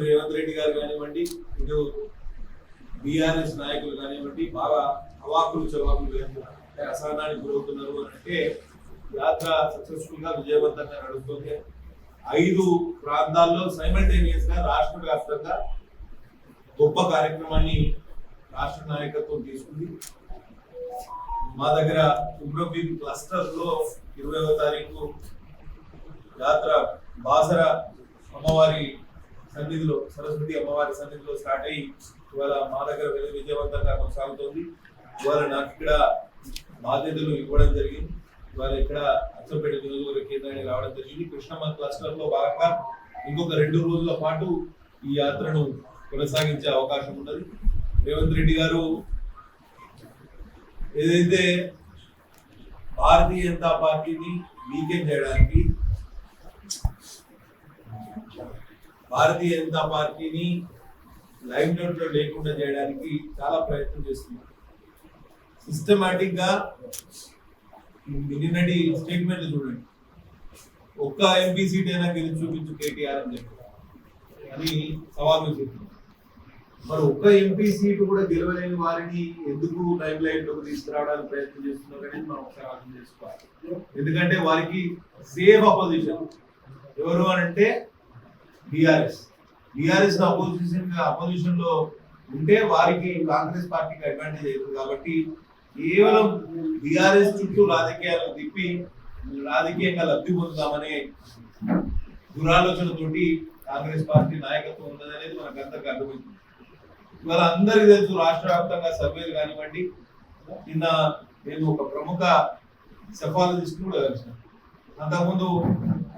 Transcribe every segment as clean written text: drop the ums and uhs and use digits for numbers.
రేవంత్ రెడ్డి గారు కానివ్వండి, ఇటు బీఆర్ఎస్ నాయకులు కానివ్వండి, బాగా అవాకులు చవాకులు అసహనానికి గురవుతున్నారు అని అంటే యాత్ర సక్సెస్ఫుల్ గా విజయవంతంగా నడుస్తుంది. 5 ప్రాంతాల్లో సైమల్టేనియస్ గా రాష్ట్ర వ్యాప్తంగా గొప్ప కార్యక్రమాన్ని రాష్ట్ర నాయకత్వం తీసుకుంది. మా దగ్గర ఉగ్రభీం క్లస్టర్ లో 20వ తారీఖు యాత్ర బాసర అమ్మవారి సన్నిధిలో, సరస్వతి అమ్మవారి సన్నిధిలో స్టార్ట్ అయ్యి ఇవాళ మా దగ్గర విజయవంతంగా కొనసాగుతుంది. ఇవాళ నాకు ఇక్కడ బాధ్యతలు ఇవ్వడం జరిగింది. ఇవాళ ఇక్కడ అచ్చంపేట నియోజకవర్గ కేంద్రానికి రావడం జరిగింది. కృష్ణమ్మ క్లస్టర్ లో భాగంగా ఇంకొక 2 రోజుల పాటు ఈ యాత్రను కొనసాగించే అవకాశం ఉన్నది. రేవంత్ రెడ్డి గారు ఏదైతే భారతీయ జనతా పార్టీని వీకెండ్ చేయడానికి, భారతీయ జనతా పార్టీని లైవ్ నోట్ లో లేకుండా చేయడానికి చాలా ప్రయత్నం చేస్తున్నారు. సిస్టమాటిక్ గా నిన్నటి స్టేట్మెంట్ చూడండి, ఒక్క ఎంపీ సీట్ అయినా గెలిచి చూపించు కేటీఆర్ అని చెప్పి అని సవాల్ విసురుతున్నారు. మరి ఒక్క ఎంపీ సీటు కూడా గెలవలేని వారిని ఎందుకు లైవ్ లైట్ లోకి తీసుకురావడానికి ప్రయత్నం చేస్తున్నారు అనేది మనం ఒకసారి అర్థం చేసుకోవాలి. ఎందుకంటే వారికి సేఫ్ అపోజిషన్ ఎవరు అని అంటే బీఆర్ఎస్ అపోజిషన్ లో ఉంటే వారికి కాంగ్రెస్ పార్టీకి అడ్వాంటేజ్ అవుతుంది. కాబట్టి కేవలం బీఆర్ఎస్ చుట్టూ రాజకీయాలను తిప్పి రాజకీయంగా లబ్ధి పొందుతామనే దురాలోచనతోటి కాంగ్రెస్ పార్టీ నాయకత్వం ఉన్నదనేది మనకు అందరికీ అర్థమవుతుంది. ఇవాళ అందరికీ తెలుసు, రాష్ట్ర వ్యాప్తంగా సర్వేలు కానివ్వండి. నిన్న నేను ఒక ప్రముఖ సెఫాలజిస్ట్ కూడా కలిసిన, అంతకుముందు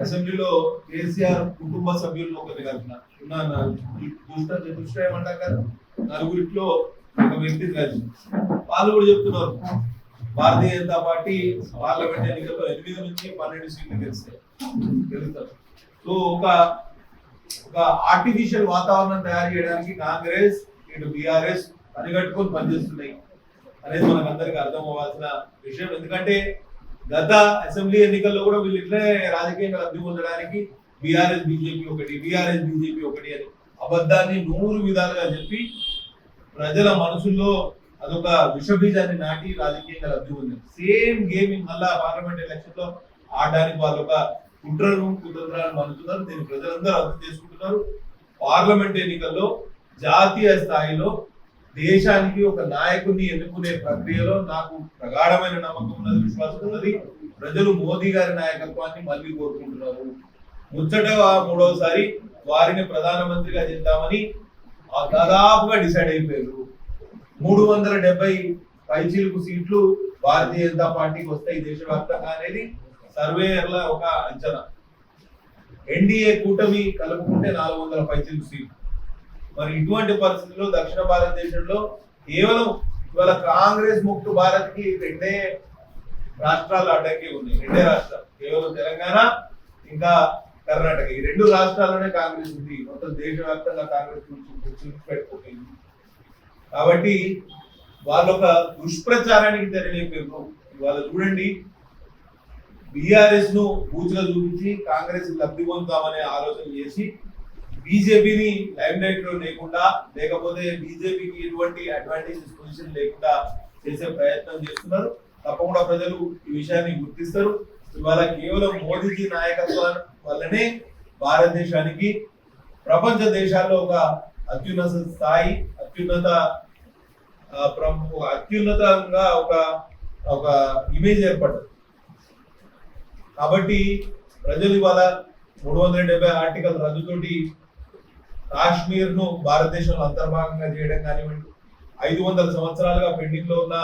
అసెంబ్లీలో కేసీఆర్ కుటుంబ సభ్యులను ఒకటి కలిసిన, దుష్ట ఏమంటారు కదా, 4 ఒక వ్యక్తిని కలిసి వాళ్ళు కూడా చెప్తున్నారు భారతీయ జనతా పార్టీ పార్లమెంట్ ఎన్నికల్లో 8 నుంచి 12 సీట్లు గెలుస్తారు. సో ఒక ఆర్టిఫిషియల్ వాతావరణం తయారు చేయడానికి కాంగ్రెస్ ఇటు బీఆర్ఎస్ పనిగట్టుకొని పనిచేస్తున్నాయి అనేది మనకు అందరికి అర్థం అవ్వాల్సిన విషయం. ఎందుకంటే గత అసెంబ్లీ ఎన్నికల్లో కూడా వీళ్ళు ఇట్లే రాజకీయంగా లబ్ధి పొందడానికి బీఆర్ఎస్ బీజేపీ ఒకటి అని అబద్ధాన్ని 100 విధాలుగా చెప్పి ప్రజల మనసుల్లో అదొక విషబీజాన్ని నాటి రాజకీయంగా లబ్ధి పొందింది. సేమ్ గేమ్ మళ్ళా పార్లమెంట్ ఎలక్షన్ లో ఆడడానికి వాళ్ళు ఒక కుతంత్రాలను మనుతున్నారు. దీన్ని ప్రజలందరూ అర్థం చేసుకుంటున్నారు. పార్లమెంట్ ఎన్నికల్లో జాతీయ స్థాయిలో దేశానికి ఒక నాయకుడిని ఎన్నుకునే ప్రక్రియలో నాకు ప్రగాఢమైన నమ్మకం ఉన్నది, విశ్వాసం ఉన్నది. ప్రజలు మోదీ గారి నాయకత్వాన్ని మళ్ళీ కోరుకుంటున్నారు. ముచ్చటగా 3వసారి వారిని ప్రధానమంత్రిగా చేద్దామని దాదాపుగా డిసైడ్ అయిపోయారు. 370 పైచీలకు సీట్లు భారతీయ జనతా పార్టీకి వస్తాయి దేశవ్యాప్తంగా అనేది సర్వేయర్ల ఒక అంచనా. ఎన్డీఏ కూటమి కలుపుకుంటే 400 పైచీలకు సీట్లు. మరి ఇటువంటి పరిస్థితుల్లో దక్షిణ భారతదేశంలో కేవలం ఇవాళ కాంగ్రెస్ ముక్త భారత్ కి 2 రాష్ట్రాలు అడ్డంకి ఉన్నాయి. 2 రాష్ట్రాలు, కేవలం తెలంగాణ ఇంకా కర్ణాటక. ఈ 2 రాష్ట్రాల్లోనే కాంగ్రెస్ ఉంది. మొత్తం దేశవ్యాప్తంగా కాంగ్రెస్ పెట్టుకుంటుంది. కాబట్టి వాళ్ళు ఒక దుష్ప్రచారానికి తెరలేపారు. ఇవాళ చూడండి, బీఆర్ఎస్ ను బూచిగా చూపించి కాంగ్రెస్ లబ్ధి పొందుతామనే ఆలోచన చేసి బీజేపీని లైమ్ లైట్ లో లేకుండా, లేకపోతే బీజేపీకి ఎటువంటి అడ్వాంటేజ్ పొజిషన్ లేకుండా చేసే ప్రయత్నం చేస్తున్నారు. తప్పకుండా ప్రజలు ఈ విషయాన్ని గుర్తిస్తారు. ఇవాళ కేవలం మోదీజీ నాయకత్వం వల్లనే భారతదేశానికి ప్రపంచ దేశాల్లో ఒక అత్యున్నత స్థాయి, అత్యున్నతంగా ఒక ఇమేజ్ ఏర్పడ్డది. కాబట్టి ప్రజలు ఇవాళ 370 ఆర్టికల్ రద్దుతోటి కాశ్మీర్ ను భారతదేశంలో అంతర్భాగంగా చేయడం కానివ్వండి, 500 సంవత్సరాలుగా పెండింగ్ లో ఉన్న